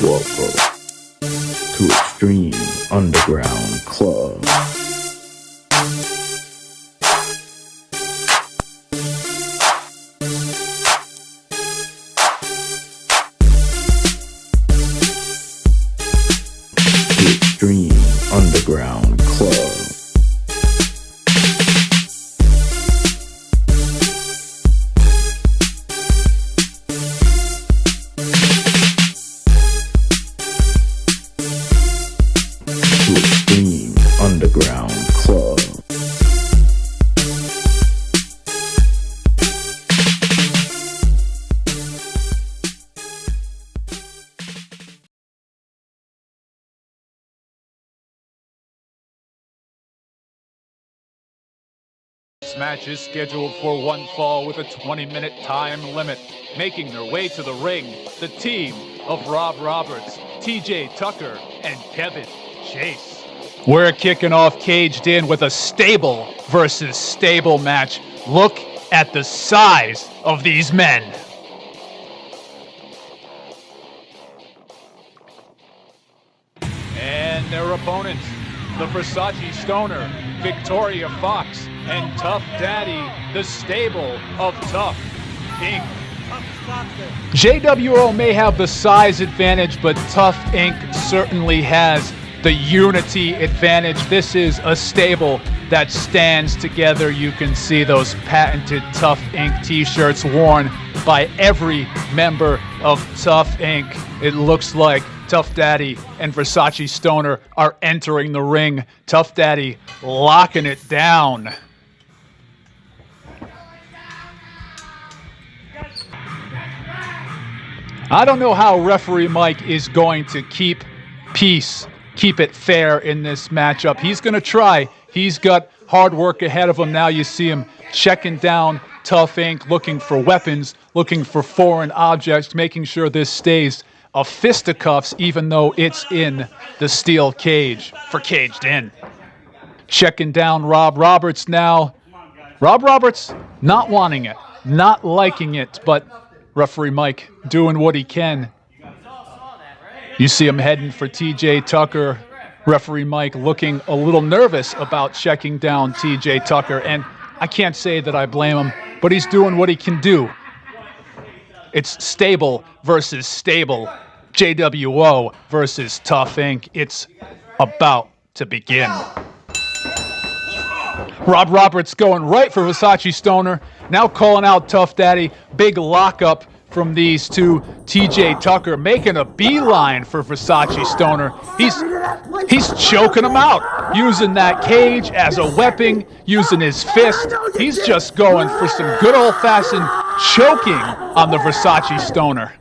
Welcome to Xtreme Underground Club. Xtreme Underground Club. Xtreme Underground Club. This match is scheduled for one fall with a 20-minute time limit. Making their way to the ring, the team of Rob Roberts, TJ Tucker, and Kevin Chase. We're kicking off Caged In with a stable versus stable match. Look at the size of these men. And their opponents, the Versace Stoner, Victoria Fox, and Tough Daddy, the stable of Tough Inc. JWO may have the size advantage, but Tough Inc. certainly has the unity advantage. This is a stable that stands together. You can see those patented Tough Inc. t-shirts worn by every member of Tough Inc. It looks like Tough Daddy and Versace Stoner are entering the ring. Tough Daddy locking it down. I don't know how referee Mike is going to keep peace, keep it fair in this matchup. He's going to try. He's got hard work ahead of him. Now you see him checking down Tough Inc., looking for weapons, looking for foreign objects, making sure this stays a fisticuffs, even though it's in the steel cage for Caged In. Checking down Rob Roberts now. Rob Roberts not wanting it, not liking it, but referee Mike doing what he can. You see him heading for TJ Tucker. Referee Mike looking a little nervous about checking down TJ Tucker, and I can't say that I blame him, but he's doing what he can do. It's stable versus stable. JWO versus Tough Inc. It's about to begin. Rob Roberts going right for Versace Stoner. Now calling out Tough Daddy. Big lockup from these two. TJ Tucker making a beeline for Versace Stoner. He's choking him out, using that cage as a weapon, using his fist. He's just going for some good old-fashioned choking on the Versace Stoner.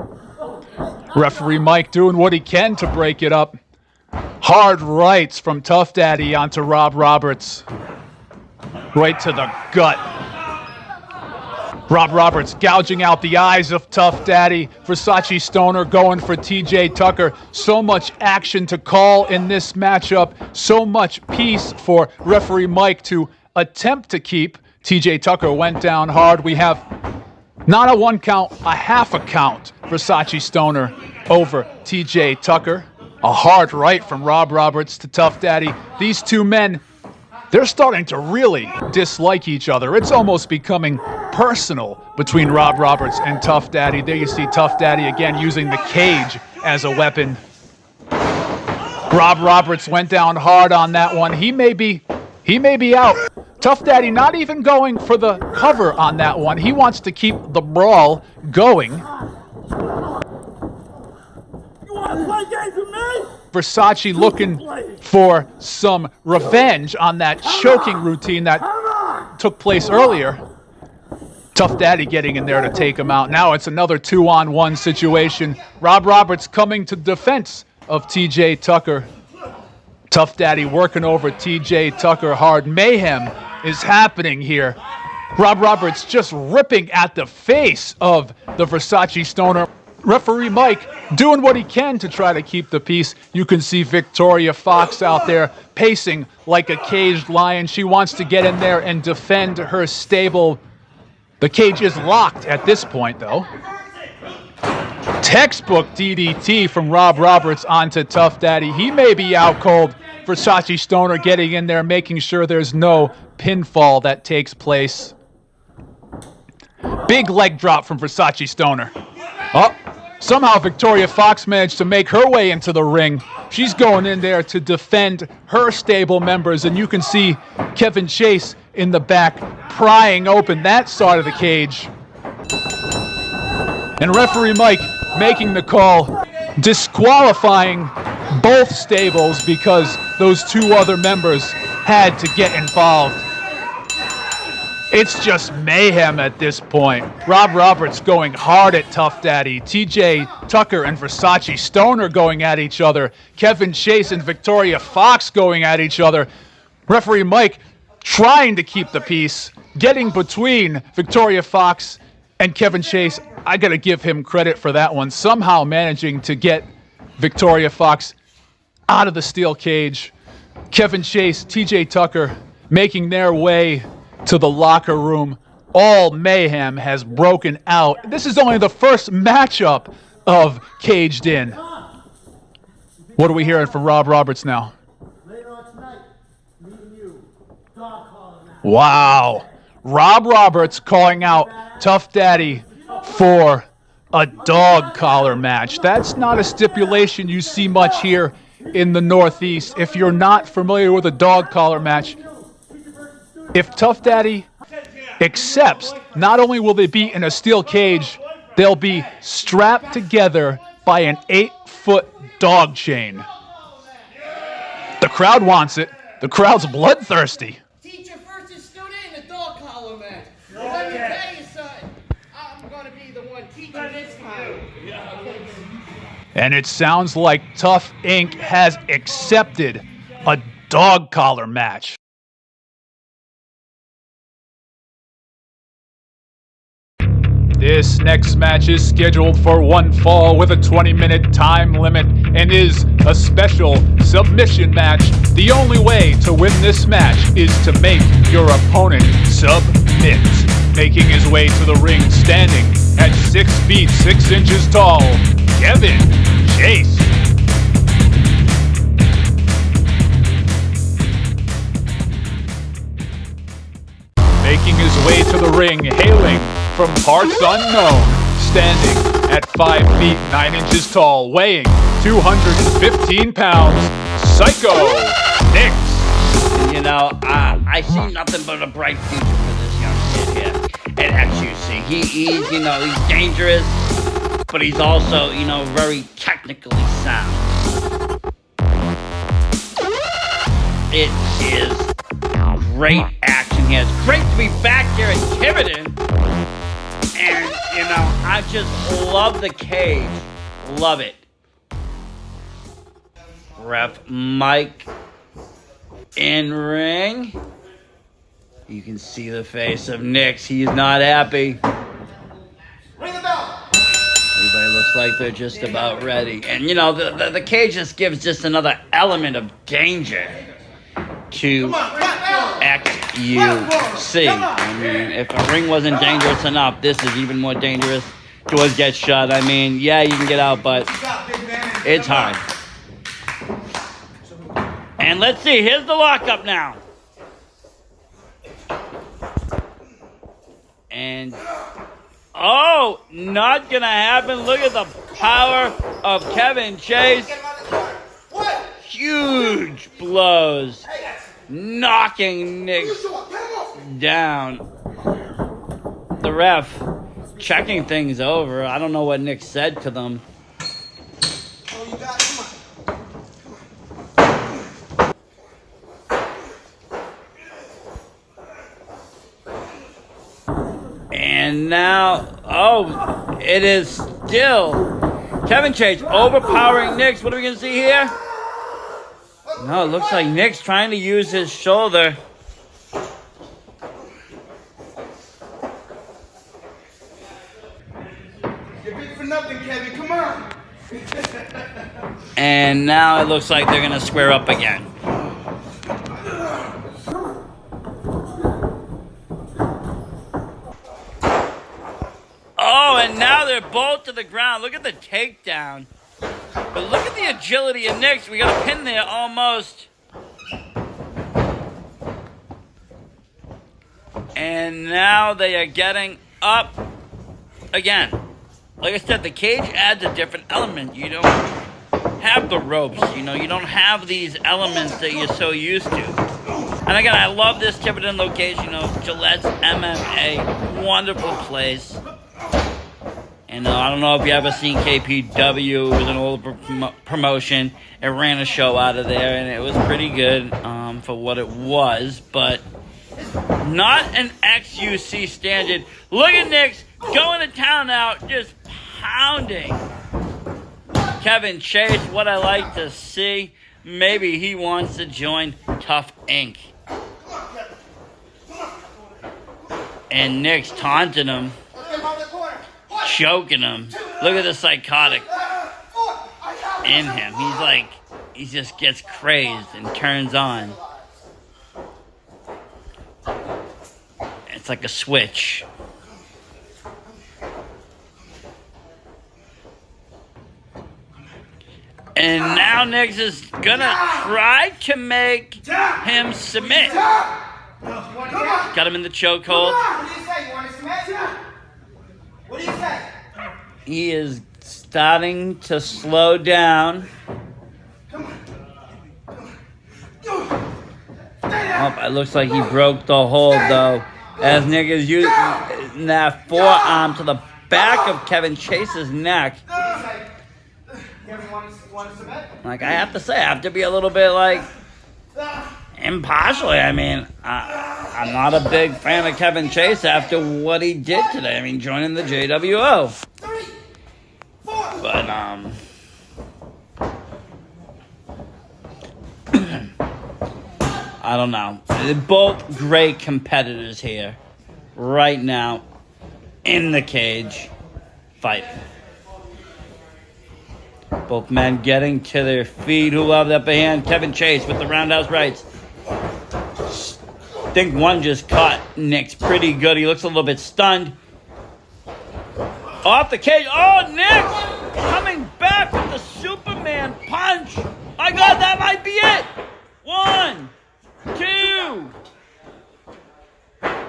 Referee Mike doing what he can to break it up. Hard rights from Tough Daddy onto Rob Roberts. Right to the gut. Rob Roberts gouging out the eyes of Tough Daddy. Versace Stoner going for TJ Tucker. So much action to call in this matchup. So much peace for referee Mike to attempt to keep. TJ Tucker went down hard. We have not a one count, a half a count. Versace Stoner over TJ Tucker. A hard right from Rob Roberts to Tough Daddy. These two men, they're starting to really dislike each other. It's almost becoming personal between Rob Roberts and Tough Daddy. There you see Tough Daddy again using the cage as a weapon. Rob Roberts went down hard on that one. He may be out. Tough Daddy not even going for the cover on that one. He wants to keep the brawl going. You want to play games with me? Versace looking for some revenge on that choking routine that took place earlier. Tough Daddy getting in there to take him out. Now it's another 2-on-1 situation. Rob Roberts coming to defense of TJ Tucker. Tough Daddy working over TJ Tucker hard. Mayhem is happening here. Rob Roberts just ripping at the face of the Versace Stoner. Referee Mike doing what he can to try to keep the peace. You can see Victoria Fox out there pacing like a caged lion. She wants to get in there and defend her stable. The cage is locked at this point, though. Textbook DDT from Rob Roberts onto Tough Daddy. He may be out cold. Versace Stoner getting in there, making sure there's no pinfall that takes place. Big leg drop from Versace Stoner. Oh, somehow Victoria Fox managed to make her way into the ring. She's going in there to defend her stable members, and you can see Kevin Chase in the back prying open that side of the cage. And referee Mike making the call, disqualifying both stables because those two other members had to get involved. It's just mayhem at this point. Rob Roberts going hard at Tough Daddy. TJ Tucker and Versace Stoner going at each other. Kevin Chase and Victoria Fox going at each other. Referee Mike trying to keep the peace, getting between Victoria Fox and Kevin Chase. I got to give him credit for that one. Somehow managing to get Victoria Fox out of the steel cage. Kevin Chase, TJ Tucker making their way to the locker room. All mayhem has broken out. This is only the first matchup of Caged In. What are we hearing from Rob Roberts now? Later on tonight, meeting you. Dog collar match. Wow. Rob Roberts calling out Tough Daddy for a dog collar match. That's not a stipulation you see much here in the Northeast. If you're not familiar with a dog collar match, if Tough Daddy accepts, not only will they be in a steel cage, they'll be strapped together by an 8-foot dog chain. The crowd wants it. The crowd's bloodthirsty. Teacher versus student in the dog collar match. Let me tell you something. I'm going to be the one teaching this time. And it sounds like Tough Inc. has accepted a dog collar match. This next match is scheduled for one fall with a 20-minute time limit and is a special submission match. The only way to win this match is to make your opponent submit. Making his way to the ring, standing at 6 feet 6 inches tall, Kevin Chase. Making his way to the ring, hailing from parts unknown, standing at 5 feet 9 inches tall, weighing 215 pounds, Psycho Nix. You know, I see nothing but a bright future for this young kid here at XUC. He's dangerous, but he's also, very technically sound. It is great action here. It's great to be back here at Tiverton. And, I just love the cage. Love it. Ref Mike in ring. You can see the face of Nix. He's not happy. Ring the bell. Everybody looks like they're just about ready. And, the cage just gives just another element of danger to XUC. I mean, if a ring wasn't dangerous enough, this is even more dangerous. Doors get shut. I mean, yeah, you can get out, but it's hard. And let's see. Here's the lockup now. And, oh, not going to happen. Look at the power of Kevin Chase. Huge blows. Knocking Nix down. The ref checking things over. I don't know what Nix said to them. And now, it is still Kevin Chase overpowering Nix. What are we going to see here? No, it looks like Nix trying to use his shoulder. You're big for nothing, Kevin. Come on. And now it looks like they're going to square up again. Oh, and now they're both to the ground. Look at the takedown. But look at the agility of Nix. We got a pin there almost. And now they are getting up again. Like I said, the cage adds a different element. You don't have the ropes, you know. You don't have these elements that you're so used to. And again, I love this Tiverton location of Gillette's MMA. Wonderful place. And I don't know if you ever seen KPW. It was an old promotion. It ran a show out of there, and it was pretty good for what it was. But not an XUC standard. Look at Nix going to town now, just pounding Kevin Chase. What I like to see. Maybe he wants to join Tough Inc. And Nix taunting him, choking him. Look at the psychotic in him. He's like, he just gets crazed and turns on. It's like a switch. And now Nix is gonna try to make him submit. Got him in the chokehold. What do you say? You want to submit? What do you say? He is starting to slow down. Oh, it looks like he broke the hold though. As Nix is using that forearm to the back of Kevin Chase's neck. Like, I have to say, I have to be a little bit, like, impartial. I mean, I'm not a big fan of Kevin Chase after what he did today. I mean, joining the JWO. But, I don't know. They're both great competitors here right now in the cage fighting. Both men getting to their feet. Who have the upper hand? Kevin Chase with the roundhouse rights. I think one just caught Nix pretty good. He looks a little bit stunned. Off the cage. Oh, Nix coming back with the Superman punch. My God, that might be it. 1, 2.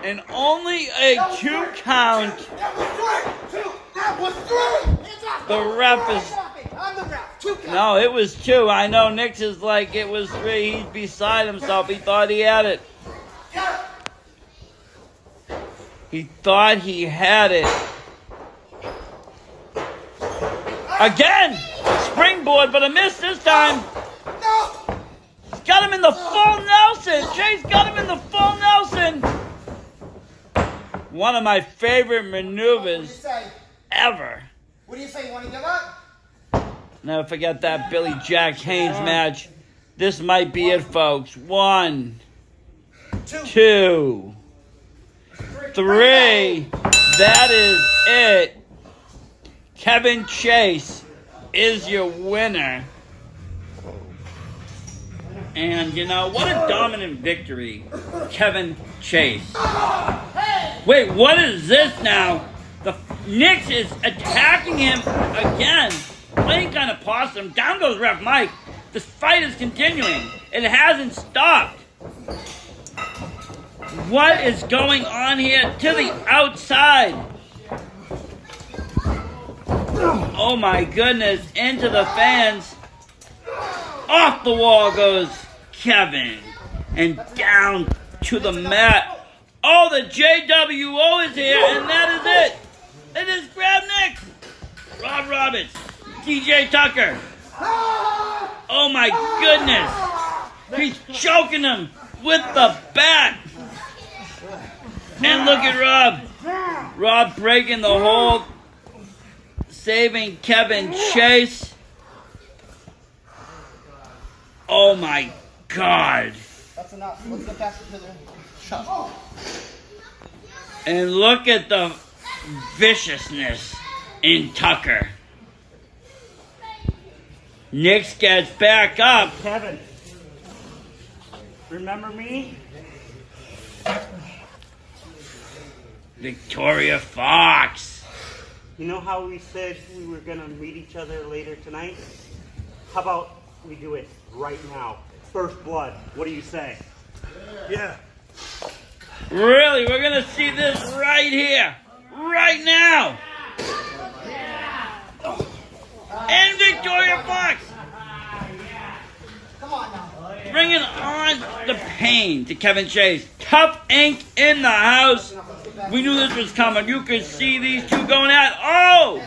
And only a 2 count. That was 3. The ref is... No, it was 2. I know Nix is like, it was 3. He's beside himself. He thought he had it. He thought he had it. Again! Springboard, but a miss this time. He's got him in the full Nelson. Chase got him in the full Nelson. One of my favorite maneuvers ever. What do you say? You want to give up? Never forget that Billy Jack Haynes match. This might be it, folks. 1, 2, 3. That is it. Kevin Chase is your winner. And, you know, what a dominant victory. Kevin Chase. Wait, what is this now? Nix is attacking him again. Playing kind of possum. Down goes Ref Mike. This fight is continuing. It hasn't stopped. What is going on here? To the outside. Oh my goodness. Into the fans. Off the wall goes Kevin. And down to the mat. Oh, the JWO is here. And that is it. They just grabbed Nix. Rob Roberts. DJ Tucker. Oh my goodness. He's choking him with the bat. And look at Rob. Rob breaking the hold. Saving Kevin Chase. Oh my God. That's enough. Let's get back to the shot. And look at the viciousness in Tucker. Nix gets back up. Kevin, remember me? Victoria Fox. You know how we said we were gonna meet each other later tonight? How about we do it right now? First blood. What do you say? Yeah. Really? We're gonna see this right here. Right now. And Victoria Fox. Bringing on the pain to Kevin Chase. Tough Ink in the house. We knew this was coming. You could see these two going at. Oh!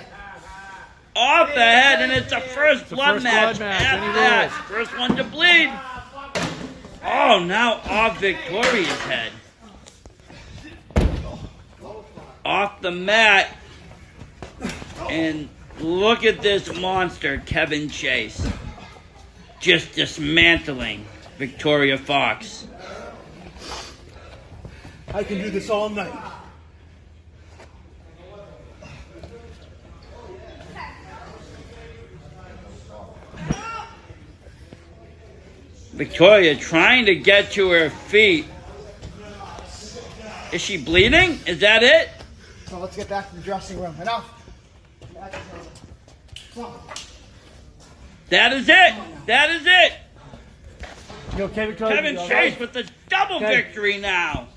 Off the head, and it's a first blood match at that. First one to bleed. Oh, now off Victoria's head. Off the mat. And look at this monster, Kevin Chase. Just dismantling Victoria Fox. I can do this all night. Victoria trying to get to her feet. Is she bleeding? Is that it? So let's get back to the dressing room. Enough. That is it. That is it. You okay, Victoria? Kevin You all Chase right? with the double Okay. victory now.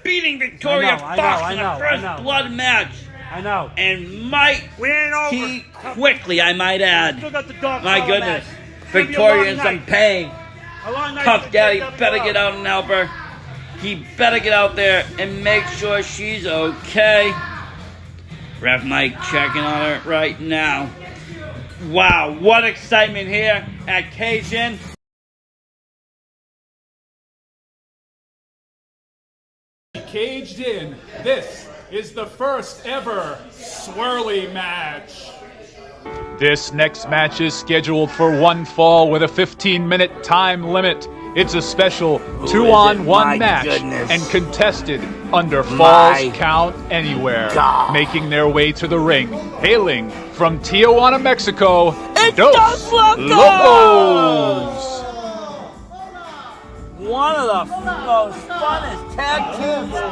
Beating Victoria I Fox in know, a first blood match. I know. And might We ain't over. he quickly, I might add. Still got the dog My collar goodness. match. It's gonna be a Victoria long in some night. pain. A long night Tough for Daddy JWO. better get out and help her. He better get out there and make sure she's okay. Ref Mike checking on her right now. Wow, what excitement here at Cajun. Caged in. This is the first ever swirly match. This next match is scheduled for one fall with a 15-minute time limit. It's a special My 2-on-1 match goodness. and contested under My Falls Count Anywhere. God. Making their way to the ring, hailing from Tijuana, Mexico, It's Dos Dos Locos! Locos! One of the most funnest tag teams in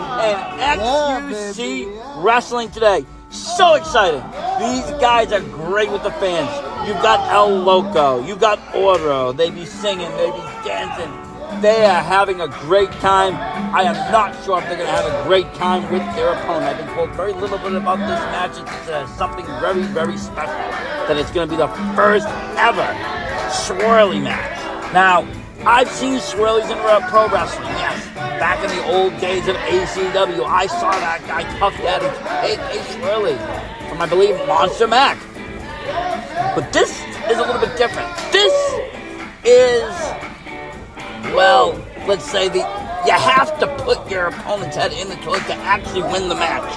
XUC wrestling today. So exciting. These guys are great with the fans. You've got El Loco. You've got Oro. They be singing. They be dancing. They are having a great time. I am not sure if they're going to have a great time with their opponent. I've been told very little bit about this match. It's something very, very special. That it's going to be the first ever swirly match. Now, I've seen swirlies in pro wrestling, yes. Back in the old days of ACW, I saw that guy, Tough Daddy, a swirly from, I believe, Monster Mac. But this is a little bit different. This is, well, let's say you have to put your opponent's head in the toilet to actually win the match.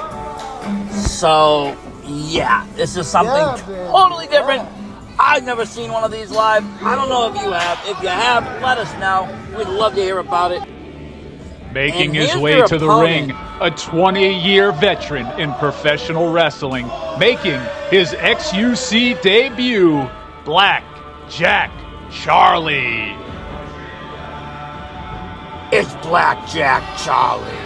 So, yeah, this is something totally different. I've never seen one of these live. I don't know if you have. If you have, let us know. We'd love to hear about it. Making And his here's way their to the opponent. ring, a 20-year veteran in professional wrestling, making his XUC debut, Black Jack Charlie. It's Blackjack Charlie.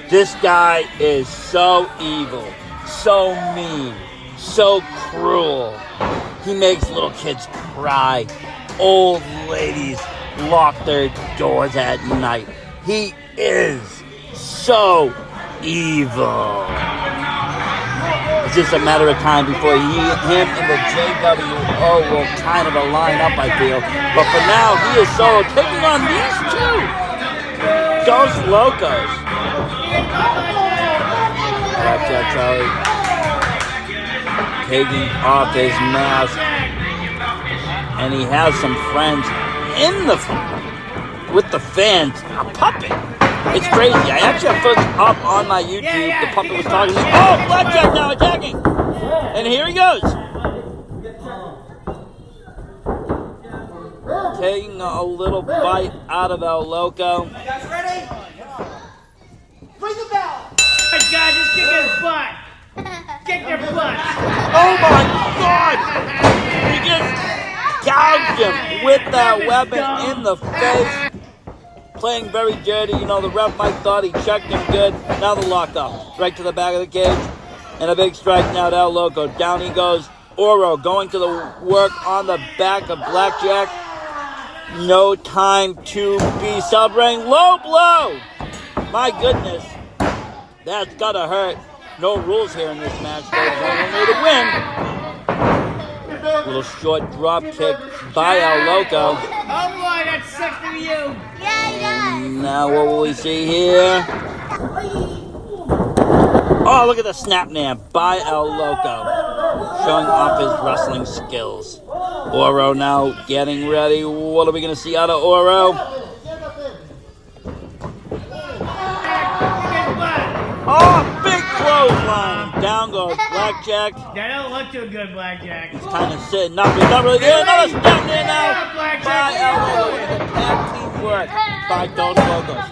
This guy is so evil, so mean, so cruel. He makes little kids cry. Old ladies lock their doors at night. He is so evil. It's just a matter of time before him and the JWO will kind of align up, I feel. But for now, he is solo, taking on these two. Dos Locos. Blackjack Charlie taking off his mask. And he has some friends in the with the fans. A puppet. It's crazy. I actually have put up on my YouTube. The puppet was talking to me. Oh, Blackjack now attacking. And here he goes. Taking a little bite out of El Loco. Guys ready? Ring the bell! Hey guys, just kick his butt! Kick their butts! Oh my God! He just gouged him with that weapon in the face. Playing very dirty. You know, the ref Mike thought he checked him good. Now the lockup. Right to the back of the cage. And a big strike now to El Loco. Down he goes. Oro going to the work on the back of Blackjack. No time to be celebrating. Low blow! My goodness. That's gotta hurt. No rules here in this match. There's only way to win. Little short drop kick by El Loco. Oh boy, that's sick to you. And now what will we see here? Oh, look at the snap nab by El Loco. Showing off his wrestling skills. Oro now getting ready. What are we going to see out of Oro? Oh, big clothesline. Down goes Blackjack. That don't look too good, Blackjack. He's kind of sitting up. He's not really there. Another step there now by El Loco. The tag team work by Dos Locos.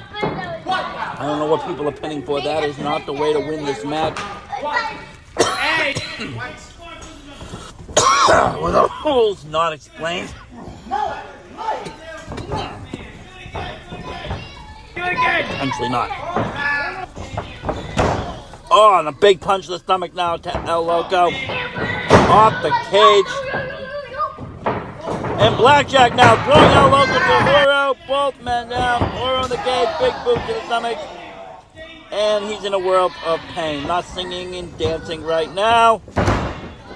I don't know what people are pinning for. That is not the way to win this match. Hey! With the rules not explained. Do it again! Potentially not. Oh, and a big punch to the stomach now to El Loco. Off the cage. And Blackjack now throwing El Loco to Oro. Both men down. Oro in the cage. Big boot to the stomach. And he's in a world of pain. Not singing and dancing right now.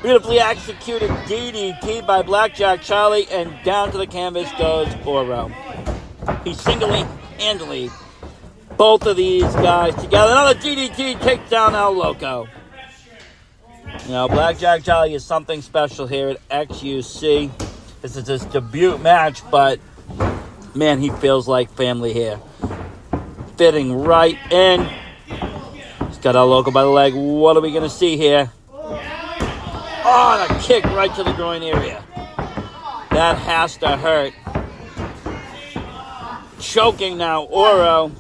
Beautifully executed DDT by Blackjack Charlie. And down to the canvas goes Oro. He single-handedly both of these guys together. Another DDT takes down El Loco. You know, Blackjack Charlie is something special here at XUC. This is his debut match, but man, he feels like family here. Fitting right in. He's got El Loco by the leg. What are we going to see here? Oh, and a kick right to the groin area. That has to hurt. Choking now, Oro.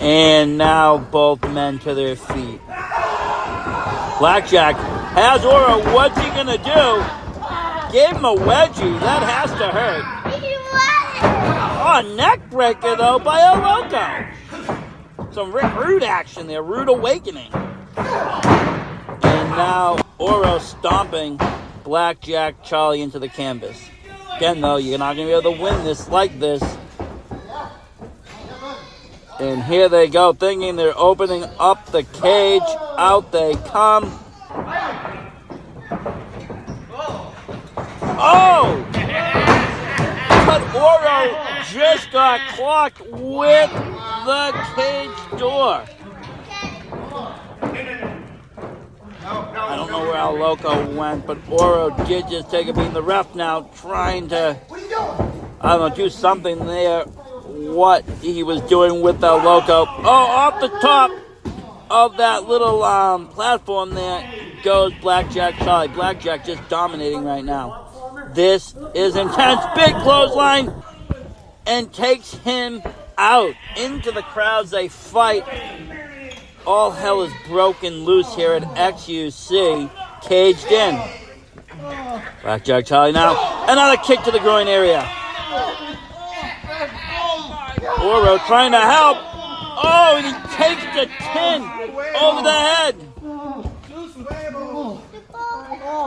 And now both men to their feet. Blackjack has Oro. What's he going to do? Gave him a wedgie. That has to hurt. Oh, neck breaker, though, by El Loco. Some rude action there. Rude awakening. And now Oro stomping Blackjack Charlie into the canvas. Again, though, you're not going to be able to win this like this. And here they go, thinking they're opening up the cage. Out they come. Oh! But Oro just got clocked with the cage door. I don't know where El Loco went, but Oro did just take a beat in the ref now, trying to, I don't know, do something there. What he was doing with El Loco. Oh, off the top of that little platform there goes Blackjack Charlie. Blackjack just dominating right now. This is intense. Big clothesline and takes him out into the crowds. They fight. All hell is broken loose here at XUC. Caged in. Blackjack Charlie now. Another kick to the groin area. Oro trying to help. Oh, and he takes the 10 over the head.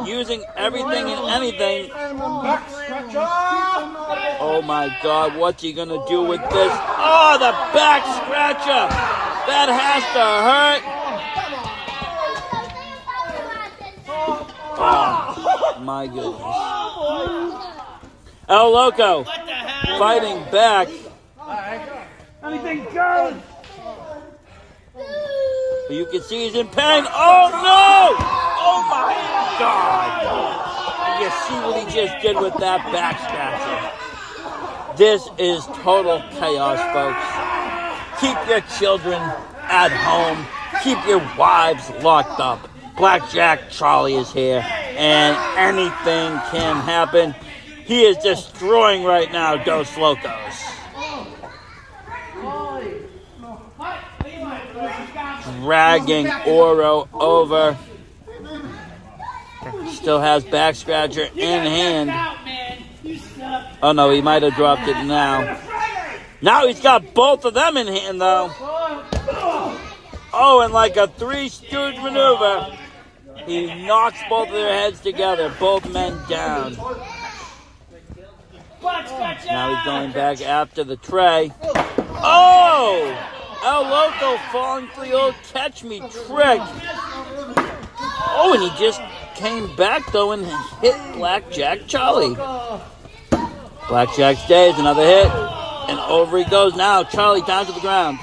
Using everything and anything. Oh my God, what's he going to do with this? Oh, the back scratcher. That has to hurt. Oh, my goodness. El Loco fighting back. Anything goes! You can see he's in pain. Oh no! Oh my God! You see what he just did with that back scratcher. This is total chaos, folks. Keep your children at home. Keep your wives locked up. Blackjack Charlie is here, and anything can happen. He is destroying right now Dos Locos. Dragging Oro over. Still has back scratcher in hand. Oh no, he might have dropped it now. Now he's got both of them in hand though. Oh, and like a Three Stooge maneuver, he knocks both of their heads together, both men down. Now he's going back after the tray. Oh! El Loco falling for the old catch me trick. Oh, and he just came back though and hit Blackjack Charlie. Blackjack stays, another hit, and over he goes now. Charlie down to the ground.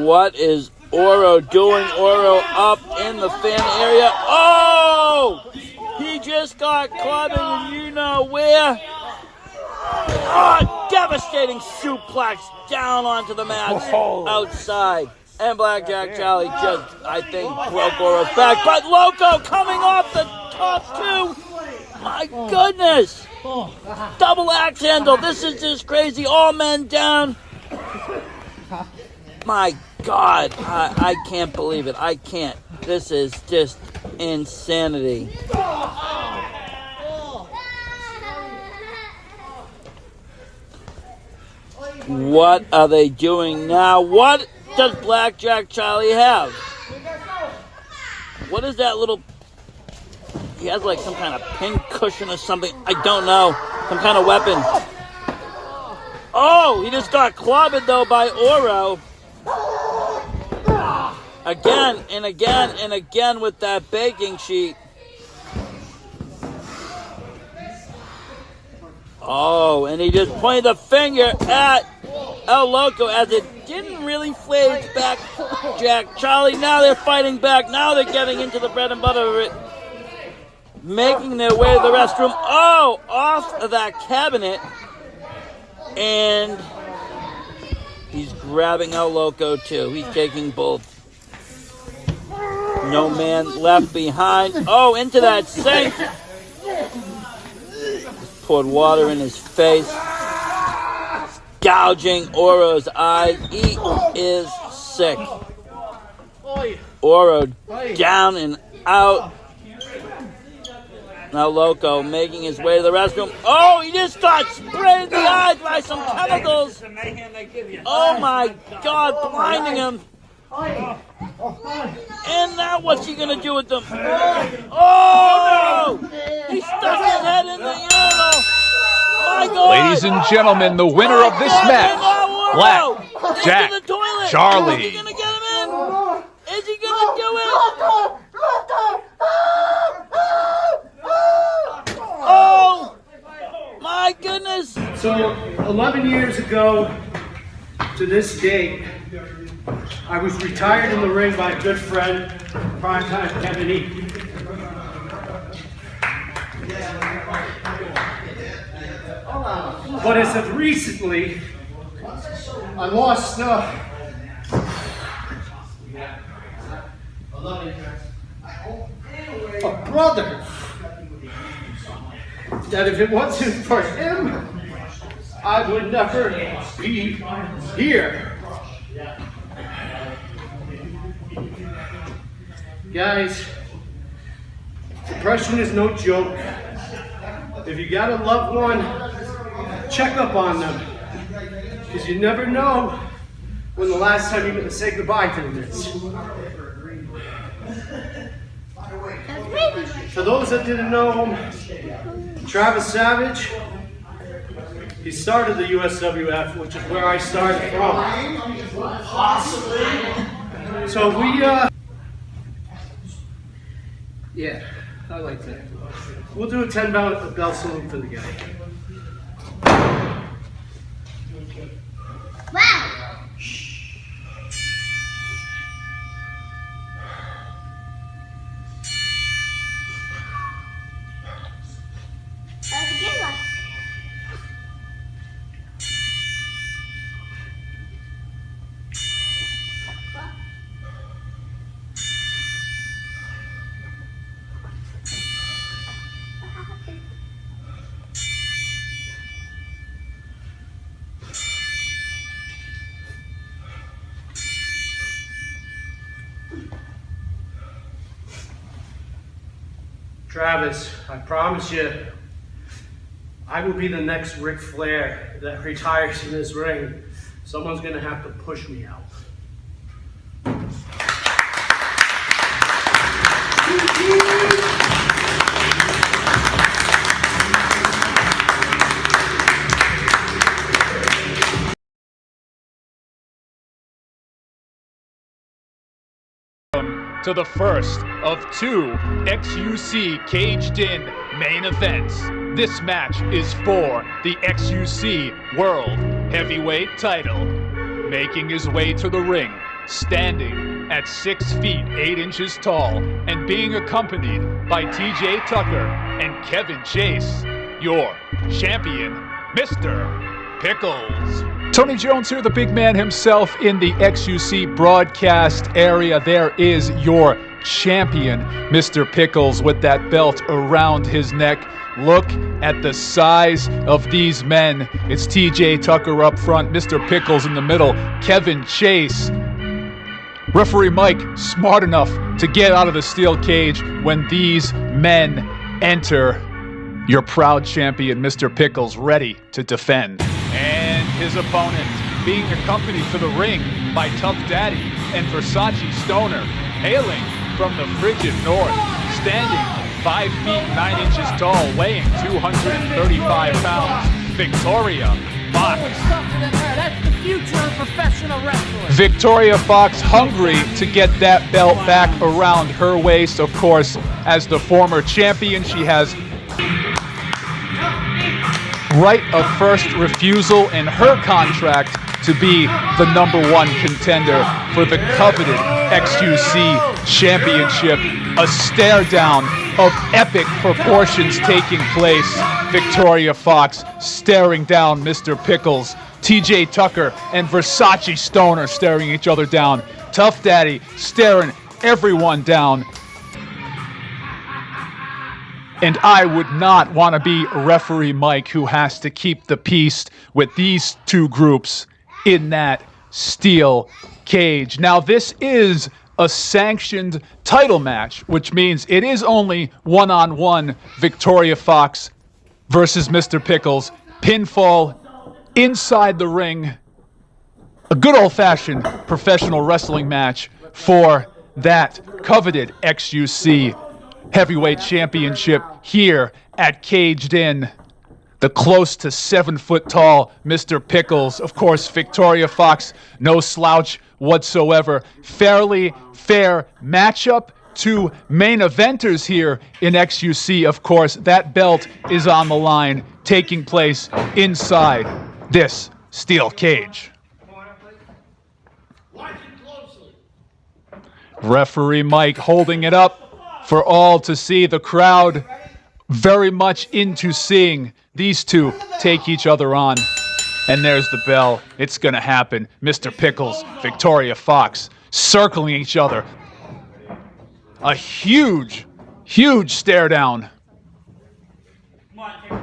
What is Oro doing? Oro up in the fan area. Oh! He just got clubbing and you know where. Oh, devastating suplex down onto the mat outside. And Blackjack Charlie just, I think, broke Oro's back. But Loco coming off the top two. My goodness. Double axe handle. This is just crazy. All men down. My God. I can't believe it. I can't. This is just insanity. What are they doing now? What does Blackjack Charlie have? What is that little... He has like some kind of pin cushion or something. I don't know. Some kind of weapon. Oh, he just got clobbered though by Oro. Again and again and again with that baking sheet. Oh, and he just pointed the finger at El Loco as it didn't really phase back Jack Charlie. Now they're fighting back. Now they're getting into the bread and butter of it. Making their way to the restroom. Oh, off of that cabinet. And he's grabbing El Loco too. He's taking both. No man left behind. Oh, into that sink. Poured water in his face. Gouging Oro's eyes. He is sick. Oro down and out. Now Loco making his way to the restroom. Oh, he just got sprayed in the eyes by some chemicals. Oh my God, blinding him. And now what's he going to do with them? Oh! He stuck his head in the urinal. My God. Ladies and gentlemen, the winner of this match, Blackjack Charlie. Is he going to get him in? Is he going to do it? Oh! My goodness. So, 11 years ago to this date, I was retired in the ring by a good friend, Primetime Kennedy. But as of recently, I lost a brother that if it wasn't for him, I would never be here. Guys, depression is no joke. If you got a loved one, check up on them. Because you never know when the last time you're going to say goodbye to them is. For those that didn't know him, Travis Savage, he started the USWF, which is where I started from. So we, yeah, I like that. We'll do a 10 bell salute for the guy. Wow! That was a good one. Travis, I promise you, I will be the next Ric Flair that retires in this ring. Someone's gonna have to push me out. To the first of two XUC caged in main events. This match is for the XUC World Heavyweight title. Making his way to the ring, standing at 6 feet 8 inches tall and being accompanied by TJ Tucker and Kevin Chase, your champion, Mr. Pickles. Tony Jones here, the big man himself in the XUC broadcast area. There is your champion, Mr. Pickles, with that belt around his neck. Look at the size of these men. It's TJ Tucker up front, Mr. Pickles in the middle, Kevin Chase. Referee Mike, smart enough to get out of the steel cage when these men enter. Your proud champion, Mr. Pickles, ready to defend. And his opponent being accompanied to the ring by Tough Daddy and Versace Stoner, hailing from the frigid north, standing 5 feet 9 inches tall, weighing 235 pounds, Victoria Fox. That's the future of professional wrestling. Victoria Fox, hungry to get that belt back around her waist. Of course, as the former champion, she has right of first refusal in her contract to be the #1 contender for the coveted XUC championship. A stare down of epic proportions taking place. Victoria Fox staring down Mr. Pickles. TJ Tucker and Versace Stoner staring each other down. Tough Daddy staring everyone down. And I would not want to be referee Mike, who has to keep the peace with these two groups in that steel cage. Now, this is a sanctioned title match, which means it is only one-on-one Victoria Fox versus Mr. Pickles. Pinfall inside the ring. A good old-fashioned professional wrestling match for that coveted XUC Heavyweight Championship here at Caged In. The close to 7 foot tall Mr. Pickles. Of course, Victoria Fox, no slouch whatsoever. Fairly fair matchup. Two main eventers here in XUC, of course. That belt is on the line, taking place inside this steel cage. Referee Mike holding it up for all to see. The crowd very much into seeing these two take each other on. And there's the bell. It's going to happen. Mr. Pickles, Victoria Fox circling each other. A huge, huge stare down.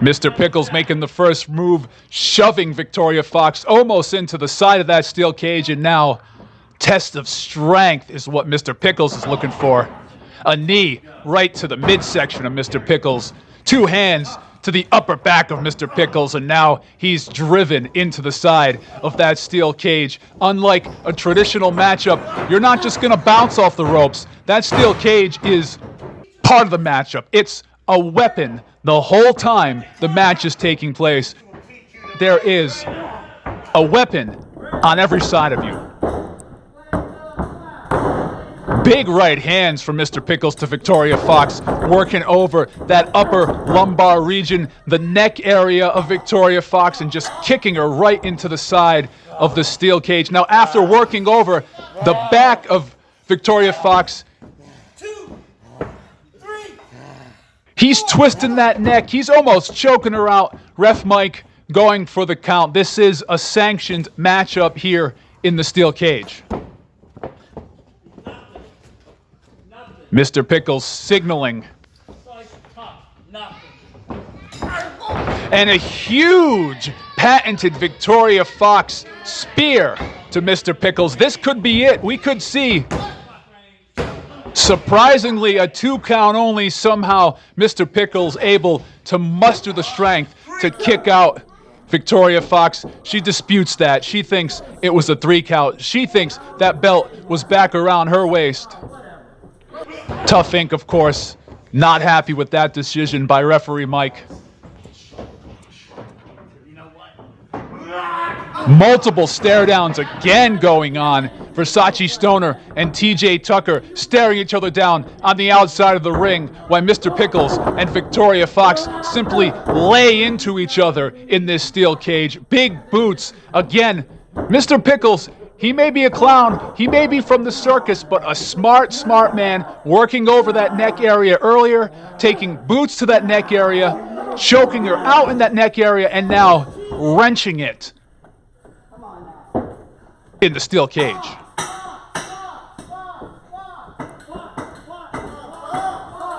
Mr. Pickles making the first move, shoving Victoria Fox almost into the side of that steel cage. And now, test of strength is what Mr. Pickles is looking for. A knee right to the midsection of Mr. Pickles. Two hands to the upper back of Mr. Pickles, and now he's driven into the side of that steel cage. Unlike a traditional matchup, you're not just going to bounce off the ropes. That steel cage is part of the matchup. It's a weapon the whole time the match is taking place. There is a weapon on every side of you. Big right hands from Mr. Pickles to Victoria Fox, working over that upper lumbar region, the neck area of Victoria Fox, and just kicking her right into the side of the steel cage. Now, after working over the back of Victoria Fox, he's twisting that neck. He's almost choking her out. Ref Mike going for the count. This is a sanctioned matchup here in the steel cage. Mr. Pickles signaling. And a huge patented Victoria Fox spear to Mr. Pickles. This could be it. We could see Surprisingly, a 2 count only. Somehow, Mr. Pickles able to muster the strength to kick out Victoria Fox. She disputes that. She thinks it was a 3 count. She thinks that belt was back around her waist. Tough Inc., of course, not happy with that decision by referee Mike. Multiple stare downs again going on. Versace Stoner and TJ Tucker staring each other down on the outside of the ring while Mr. Pickles and Victoria Fox simply lay into each other in this steel cage. Big boots. Again, Mr. Pickles, he may be a clown, he may be from the circus, but a smart man working over that neck area earlier, taking boots to that neck area, choking her out in that neck area, and now wrenching it in the steel cage.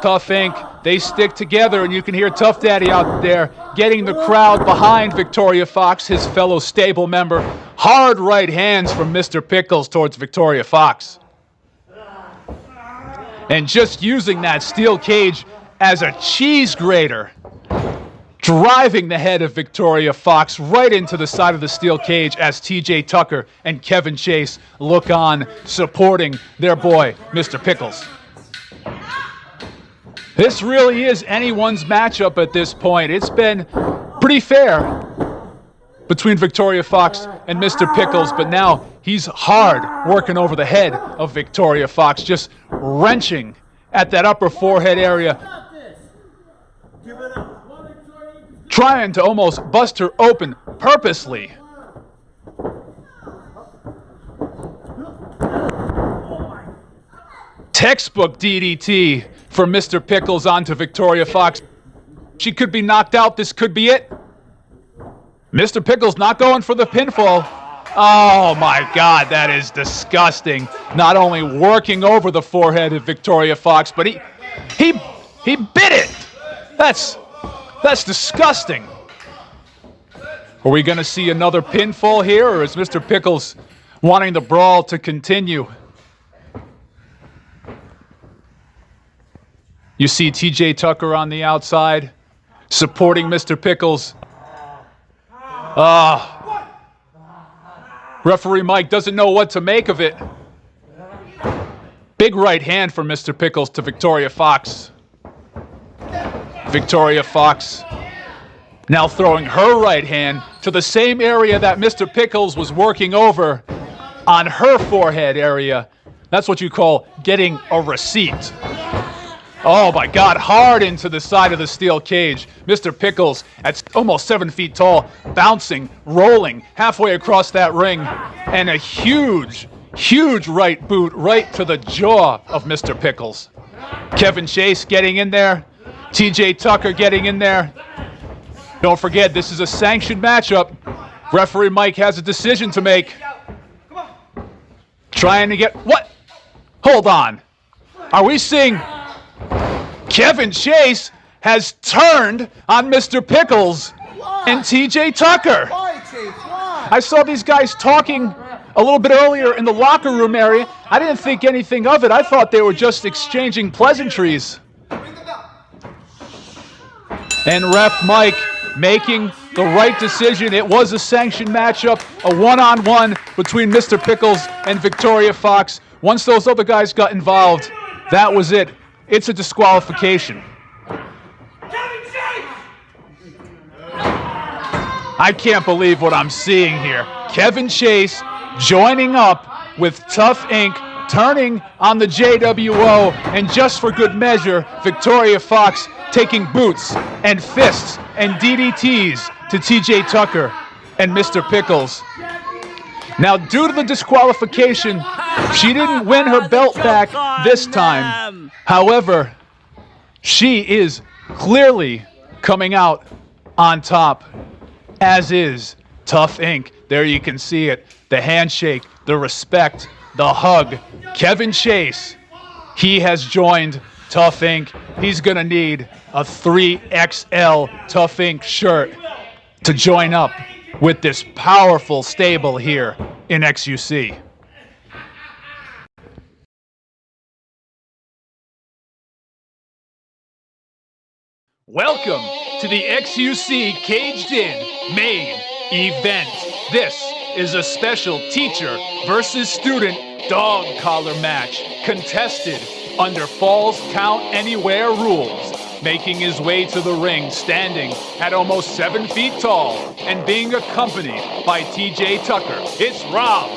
Tough Inc., they stick together, and you can hear Tough Daddy out there getting the crowd behind Victoria Fox, his fellow stable member. Hard right hands from Mr. Pickles towards Victoria Fox. And just using that steel cage as a cheese grater, driving the head of Victoria Fox right into the side of the steel cage as TJ Tucker and Kevin Chase look on, supporting their boy, Mr. Pickles. This really is anyone's matchup at this point. It's been pretty fair between Victoria Fox and Mr. Pickles, but now he's hard working over the head of Victoria Fox, just wrenching at that upper forehead area, trying to almost bust her open purposely. Textbook DDT from Mr. Pickles onto Victoria Fox. She could be knocked out. This could be it. Mr. Pickles not going for the pinfall. Oh my God, that is disgusting. Not only working over the forehead of Victoria Fox, but he bit it. That's disgusting. Are we going to see another pinfall here, or is Mr. Pickles wanting the brawl to continue? You see TJ Tucker on the outside, supporting Mr. Pickles. Referee Mike doesn't know what to make of it. Big right hand from Mr. Pickles to Victoria Fox. Victoria Fox now throwing her right hand to the same area that Mr. Pickles was working over on her forehead area. That's what you call getting a receipt. Oh my God, hard into the side of the steel cage. Mr. Pickles, at almost 7 feet tall, bouncing, rolling halfway across that ring, and a huge right boot right to the jaw of Mr. Pickles. Kevin Chase getting in there, TJ Tucker getting in there. Don't forget, this is a sanctioned matchup. Referee Mike has a decision to make. Trying to get, what? Hold on. Are we seeing Kevin Chase has turned on Mr. Pickles and TJ Tucker? I saw these guys talking a little bit earlier in the locker room area. I didn't think anything of it. I thought they were just exchanging pleasantries. And ref Mike making the right decision. It was a sanctioned matchup, a one-on-one between Mr. Pickles and Victoria Fox. Once those other guys got involved, that was it. It's a disqualification. I can't believe what I'm seeing here. Kevin Chase joining up with Tough Inc., turning on the JWO, and just for good measure, Victoria Fox taking boots and fists and DDTs to TJ Tucker and Mr. Pickles. Now, due to the disqualification, she didn't win her belt back this time. However, she is clearly coming out on top, as is Tough Inc. There you can see it. The handshake, the respect, the hug. Kevin Chase, he has joined Tough Inc. He's going to need a 3XL Tough Inc. shirt to join up with this powerful stable here in XUC. Welcome to the XUC Caged In main event. This is a special teacher versus student dog collar match contested under Falls Count Anywhere rules. Making his way to the ring, standing at almost 7 feet tall and being accompanied by TJ Tucker, it's Rob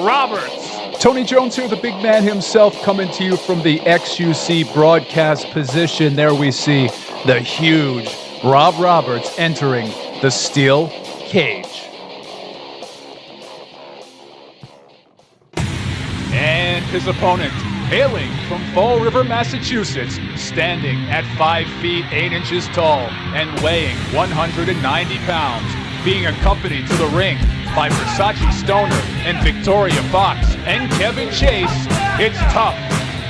Roberts. Tony Jones here, the big man himself, coming to you from the XUC broadcast position. There we see the huge Rob Roberts entering the steel cage. And his opponent, hailing from Fall River, Massachusetts, standing at 5 feet 8 inches tall and weighing 190 pounds, being accompanied to the ring by Versace Stoner and Victoria Fox and Kevin Chase, it's Tough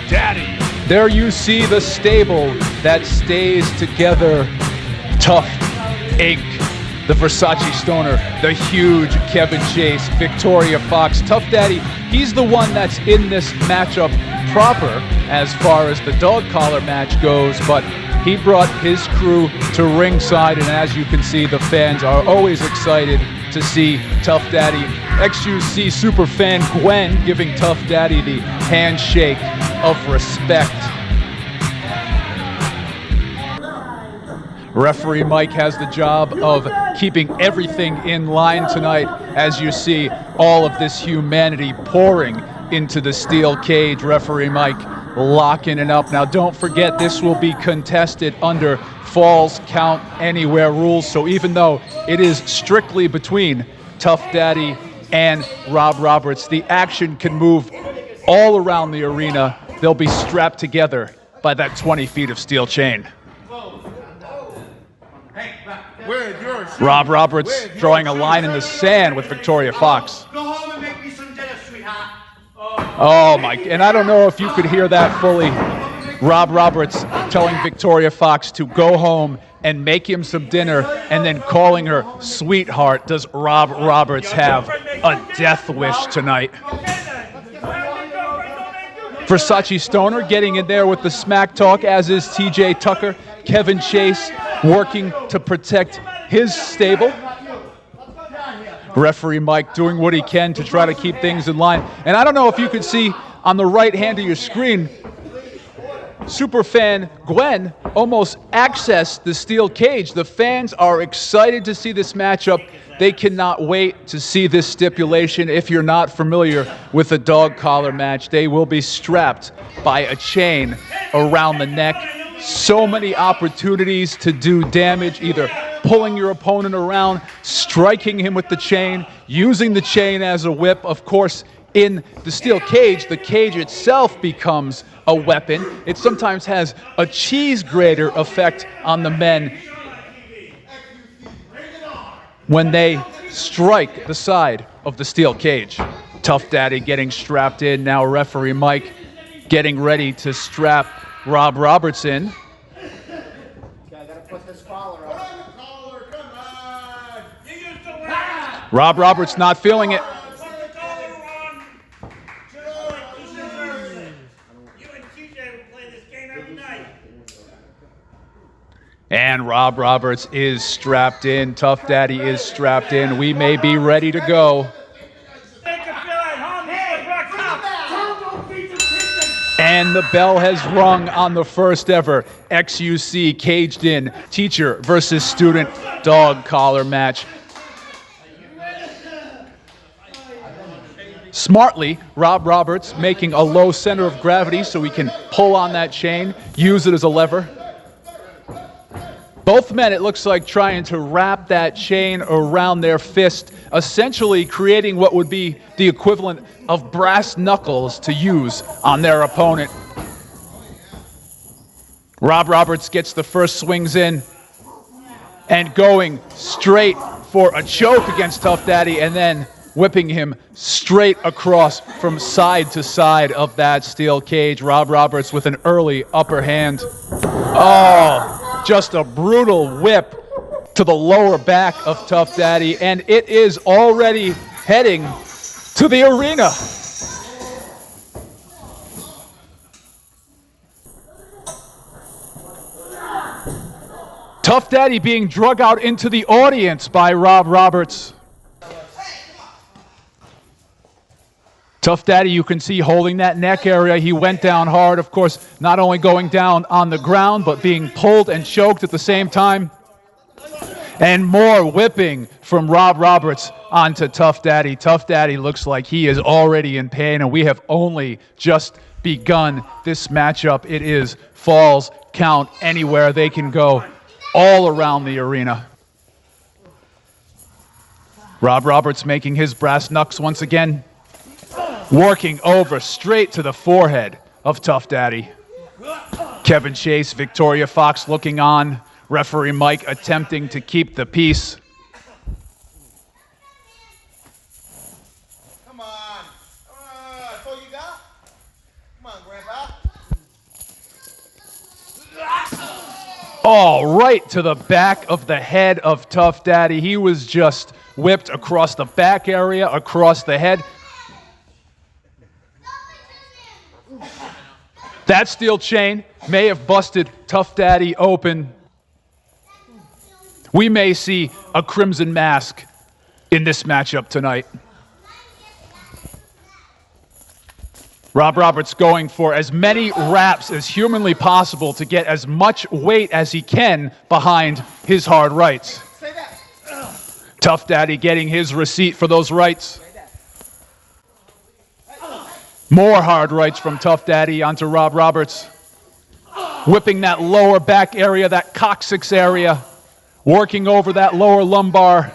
Daddy. There you see the stable that stays together. Tough Inc., the Versace Stoner, the huge Kevin Chase, Victoria Fox. Tough Daddy, he's the one that's in this matchup proper as far as the dog collar match goes, but he brought his crew to ringside, and as you can see, the fans are always excited to see Tough Daddy. XUC superfan Gwen giving Tough Daddy the handshake of respect. Referee Mike has the job of keeping everything in line tonight as you see all of this humanity pouring into the steel cage. Referee Mike locking it up. Now don't forget, this will be contested under Falls Count Anywhere rules, so even though it is strictly between Tough Daddy and Rob Roberts, the action can move all around the arena. They'll be strapped together by that 20 feet of steel chain. Rob Roberts drawing a line in the sand with Victoria Fox. Go home and make me some dinner, sweetheart. Oh my, and I don't know if you could hear that fully. Rob Roberts telling Victoria Fox to go home and make him some dinner, and then calling her sweetheart. Does Rob Roberts have a death wish tonight? Versace Stoner getting in there with the smack talk, as is TJ Tucker. Kevin Chase working to protect his stable. Referee Mike doing what he can to try to keep things in line. And I don't know if you can see on the right hand of your screen, superfan Gwen almost accessed the steel cage. The fans are excited to see this matchup. They cannot wait to see this stipulation. If you're not familiar with a dog collar match, they will be strapped by a chain around the neck. So many opportunities to do damage, either pulling your opponent around, striking him with the chain, using the chain as a whip. Of course, in the steel cage, the cage itself becomes a weapon. It sometimes has a cheese grater effect on the men when they strike the side of the steel cage. Tough Daddy getting strapped in. Now referee Mike getting ready to strap Rob Roberts in. Rob Roberts not feeling it. And Rob Roberts is strapped in. Tough Daddy is strapped in. We may be ready to go. And the bell has rung on the first ever XUC Caged In teacher versus student dog collar match. Smartly, Rob Roberts making a low center of gravity so he can pull on that chain, use it as a lever. Both men, it looks like, trying to wrap that chain around their fist, essentially creating what would be the equivalent of brass knuckles to use on their opponent. Rob Roberts gets the first swings in and going straight for a choke against Tough Daddy, and then whipping him straight across from side to side of that steel cage. Rob Roberts with an early upper hand. Oh, just a brutal whip to the lower back of Tough Daddy, and it is already heading to the arena. Tough Daddy being drug out into the audience by Rob Roberts. Tough Daddy, you can see holding that neck area. He went down hard, of course, not only going down on the ground, but being pulled and choked at the same time. And more whipping from Rob Roberts onto Tough Daddy. Tough Daddy looks like he is already in pain, and we have only just begun this matchup. It is Falls Count Anywhere. They can go all around the arena. Rob Roberts making his brass knucks once again. Working over straight to the forehead of Tough Daddy. Kevin Chase, Victoria Fox looking on. Referee Mike attempting to keep the peace. Come on. That's all you got? Come on, Grandpa. Oh, right to the back of the head of Tough Daddy. He was just whipped across the back area, across the head. That steel chain may have busted Tough Daddy open. We may see a crimson mask in this matchup tonight. Rob Roberts going for as many wraps as humanly possible to get as much weight as he can behind his hard rights. Tough Daddy getting his receipt for those rights. More hard rights from Tough Daddy onto Rob Roberts. Whipping that lower back area, that coccyx area. Working over that lower lumbar.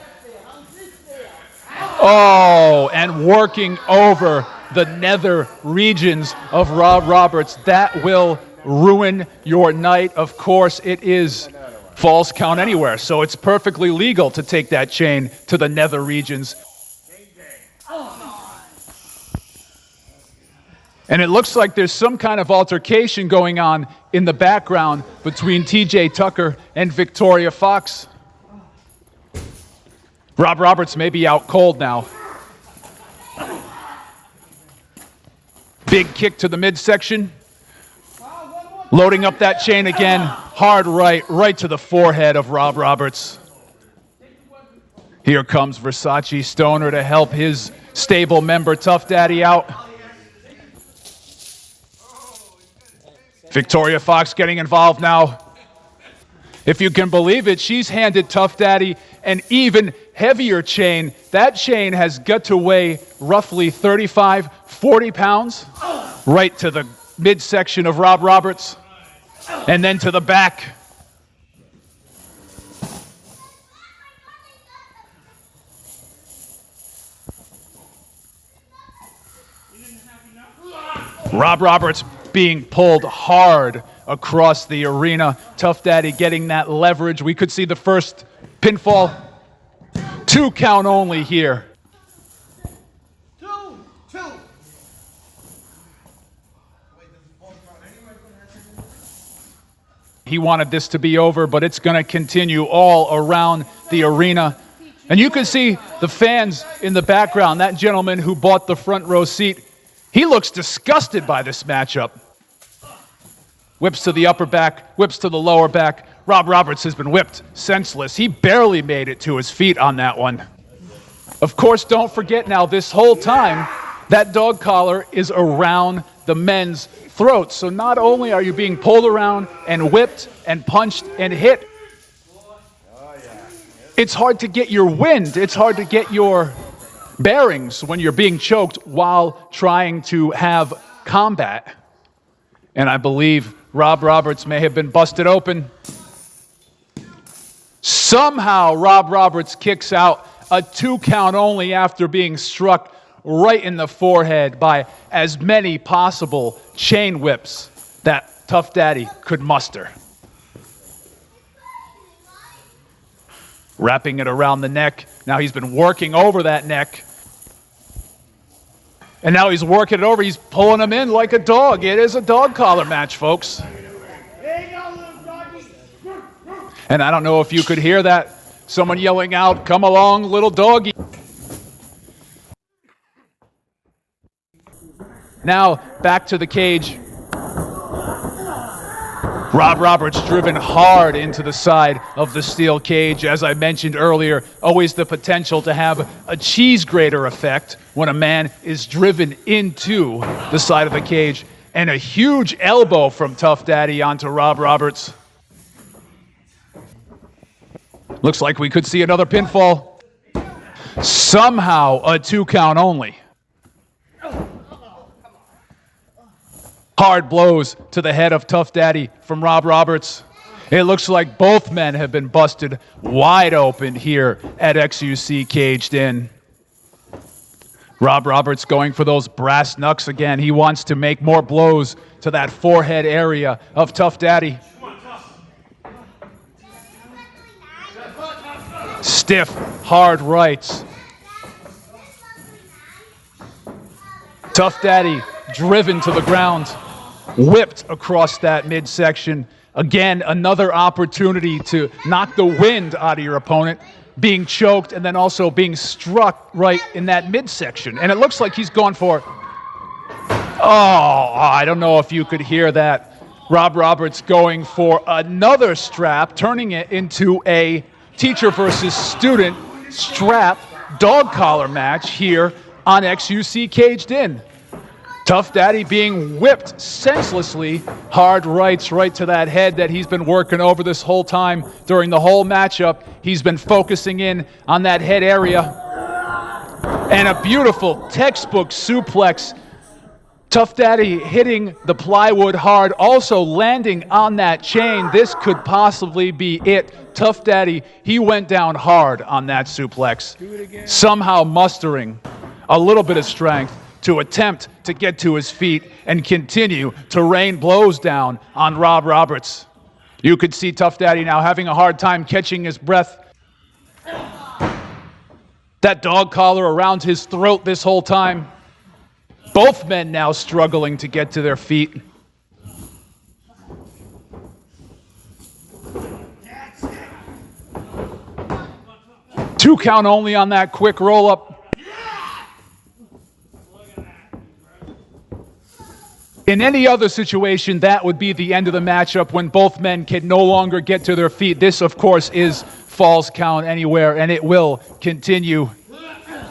Oh, and working over the nether regions of Rob Roberts. That will ruin your night. Of course, it is Falls Count Anywhere, so it's perfectly legal to take that chain to the nether regions. And it looks like there's some kind of altercation going on in the background between TJ Tucker and Victoria Fox. Rob Roberts may be out cold now. Big kick to the midsection. Loading up that chain again. Hard right to the forehead of Rob Roberts. Here comes Versace Stoner to help his stable member Tough Daddy out. Victoria Fox getting involved now. If you can believe it, she's handed Tough Daddy an even heavier chain. That chain has got to weigh roughly 35, 40 pounds. Right to the midsection of Rob Roberts. And then to the back. Rob Roberts being pulled hard across the arena. Tough Daddy getting that leverage. We could see the first pinfall. 2 count only here. Two. He wanted this to be over, but it's going to continue all around the arena. And you can see the fans in the background. That gentleman who bought the front row seat, he looks disgusted by this matchup. Whips to the upper back, whips to the lower back. Rob Roberts has been whipped senseless. He barely made it to his feet on that one. Of course, don't forget now, this whole time, that dog collar is around the men's throats. So not only are you being pulled around and whipped and punched and hit, it's hard to get your wind. It's hard to get your bearings when you're being choked while trying to have combat. And I believe Rob Roberts may have been busted open. Somehow Rob Roberts kicks out a 2 count only after being struck right in the forehead by as many possible chain whips that Tough Daddy could muster. Wrapping it around the neck. Now he's been working over that neck. And now he's working it over. He's pulling him in like a dog. It is a dog collar match, folks. And I don't know if you could hear that. Someone yelling out, "Come along, little doggy." Now, back to the cage. Rob Roberts driven hard into the side of the steel cage. As I mentioned earlier, always the potential to have a cheese grater effect when a man is driven into the side of the cage. And a huge elbow from Tough Daddy onto Rob Roberts. Looks like we could see another pinfall. Somehow a 2 count only. Hard blows to the head of Tough Daddy from Rob Roberts. It looks like both men have been busted wide open here at XUC Caged In. Rob Roberts going for those brass knucks again. He wants to make more blows to that forehead area of Tough Daddy. Stiff, hard rights. Tough Daddy driven to the ground, whipped across that midsection. Again, another opportunity to knock the wind out of your opponent, being choked and then also being struck right in that midsection. And it looks like he's gone for, I don't know if you could hear that. Rob Roberts going for another strap, turning it into a teacher versus student strap dog collar match here on XUC Caged In. Tough Daddy being whipped senselessly, hard rights right to that head that he's been working over this whole time during the whole matchup. He's been focusing in on that head area. And a beautiful textbook suplex. Tough Daddy hitting the plywood hard, also landing on that chain. This could possibly be it. Tough Daddy, he went down hard on that suplex, somehow mustering a little bit of strength to attempt to get to his feet and continue to rain blows down on Rob Roberts. You could see Tough Daddy now having a hard time catching his breath. That dog collar around his throat this whole time. Both men now struggling to get to their feet. Two count only on that quick roll-up. In any other situation, that would be the end of the matchup when both men can no longer get to their feet. This, of course, is falls count anywhere, and it will continue.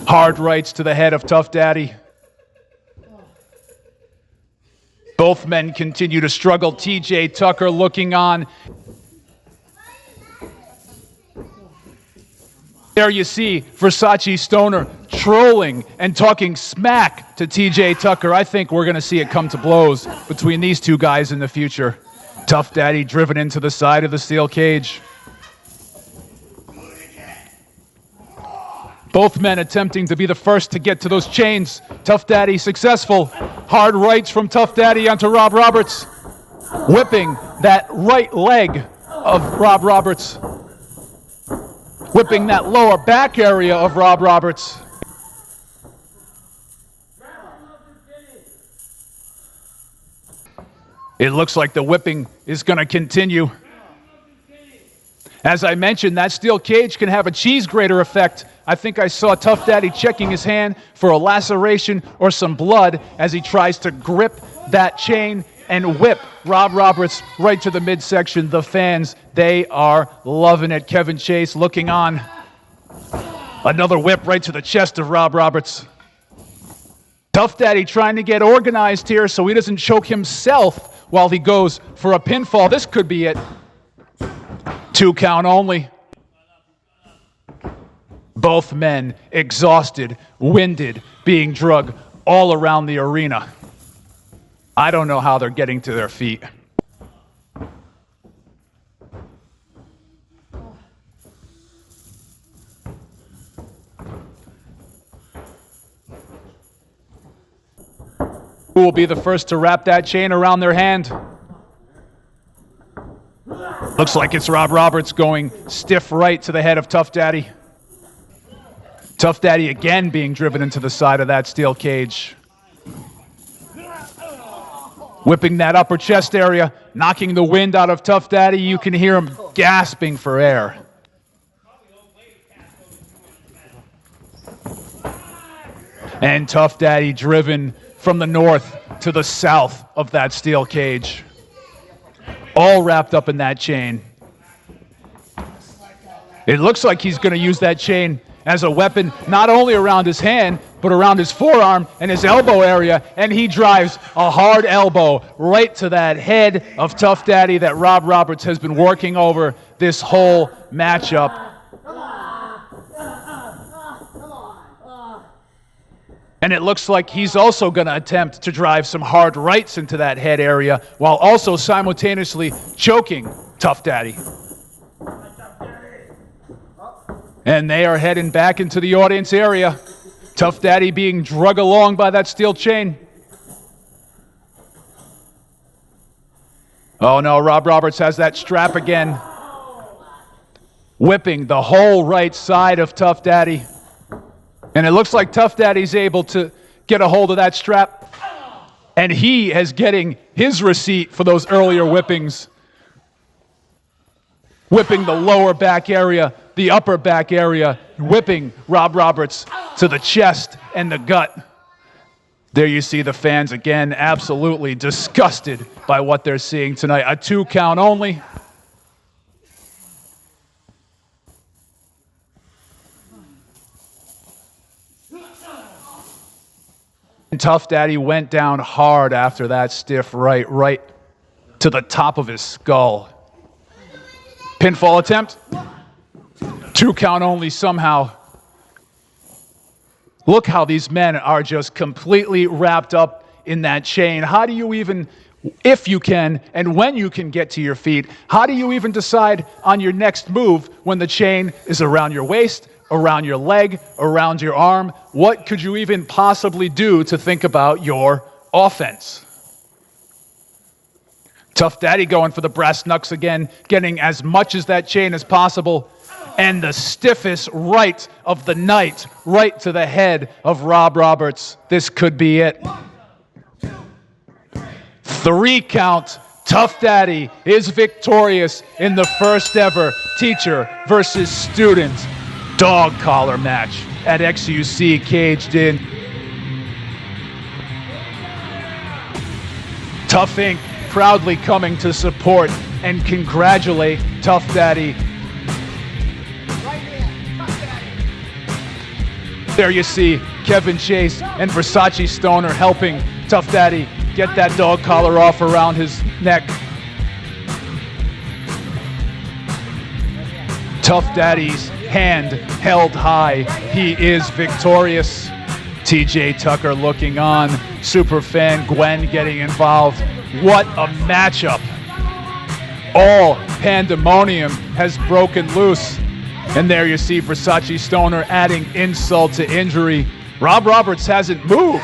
Hard rights to the head of Tough Daddy. Both men continue to struggle. TJ Tucker looking on. There you see Versace Stoner trolling and talking smack to TJ Tucker. I think we're going to see it come to blows between these two guys in the future. Tough Daddy driven into the side of the steel cage. Both men attempting to be the first to get to those chains. Tough Daddy successful. Hard rights from Tough Daddy onto Rob Roberts. Whipping that right leg of Rob Roberts. Whipping that lower back area of Rob Roberts. It looks like the whipping is going to continue. As I mentioned, that steel cage can have a cheese grater effect. I think I saw Tough Daddy checking his hand for a laceration or some blood as he tries to grip that chain and whip Rob Roberts right to the midsection. The fans, they are loving it. Kevin Chase looking on. Another whip right to the chest of Rob Roberts. Tough Daddy trying to get organized here so he doesn't choke himself while he goes for a pinfall. This could be it. 2 count only. Both men exhausted, winded, being drugged all around the arena. I don't know how they're getting to their feet. Who will be the first to wrap that chain around their hand? Looks like it's Rob Roberts going stiff right to the head of Tough Daddy. Tough Daddy again being driven into the side of that steel cage. Whipping that upper chest area, knocking the wind out of Tough Daddy. You can hear him gasping for air. And Tough Daddy driven from the north to the south of that steel cage. all wrapped up in that chain. It looks like he's going to use that chain as a weapon, not only around his hand, but around his forearm and his elbow area, and he drives a hard elbow right to that head of Tough Daddy that Rob Roberts has been working over this whole matchup. And it looks like he's also going to attempt to drive some hard rights into that head area while also simultaneously choking Tough Daddy. And they are heading back into the audience area. Tough Daddy being drug along by that steel chain. Oh no, Rob Roberts has that strap again. Whipping the whole right side of Tough Daddy. And it looks like Tough Daddy's able to get a hold of that strap. And he is getting his receipt for those earlier whippings. Whipping the lower back area, the upper back area, whipping Rob Roberts to the chest and the gut. There you see the fans again, absolutely disgusted by what they're seeing tonight. A 2 count only. And Tough Daddy went down hard after that stiff right to the top of his skull. Pinfall attempt. 2 count only somehow. Look how these men are just completely wrapped up in that chain. How do you even, if you can, and when you can get to your feet, how do you even decide on your next move when the chain is around your waist, around your leg, around your arm? What could you even possibly do to think about your offense? Tough Daddy going for the brass knucks again, getting as much as that chain as possible. And the stiffest right of the night, right to the head of Rob Roberts. This could be it. 3 count. Tough Daddy is victorious in the first ever teacher versus student dog collar match at XUC Caged In. Tough Inc. proudly coming to support and congratulate Tough Daddy. There you see Kevin Chase and Versace Stoner helping Tough Daddy get that dog collar off around his neck. Tough Daddy's hand held high. He is victorious. TJ Tucker looking on. Superfan Gwen getting involved. What a matchup. All pandemonium has broken loose. And there you see Versace Stoner adding insult to injury. Rob Roberts hasn't moved.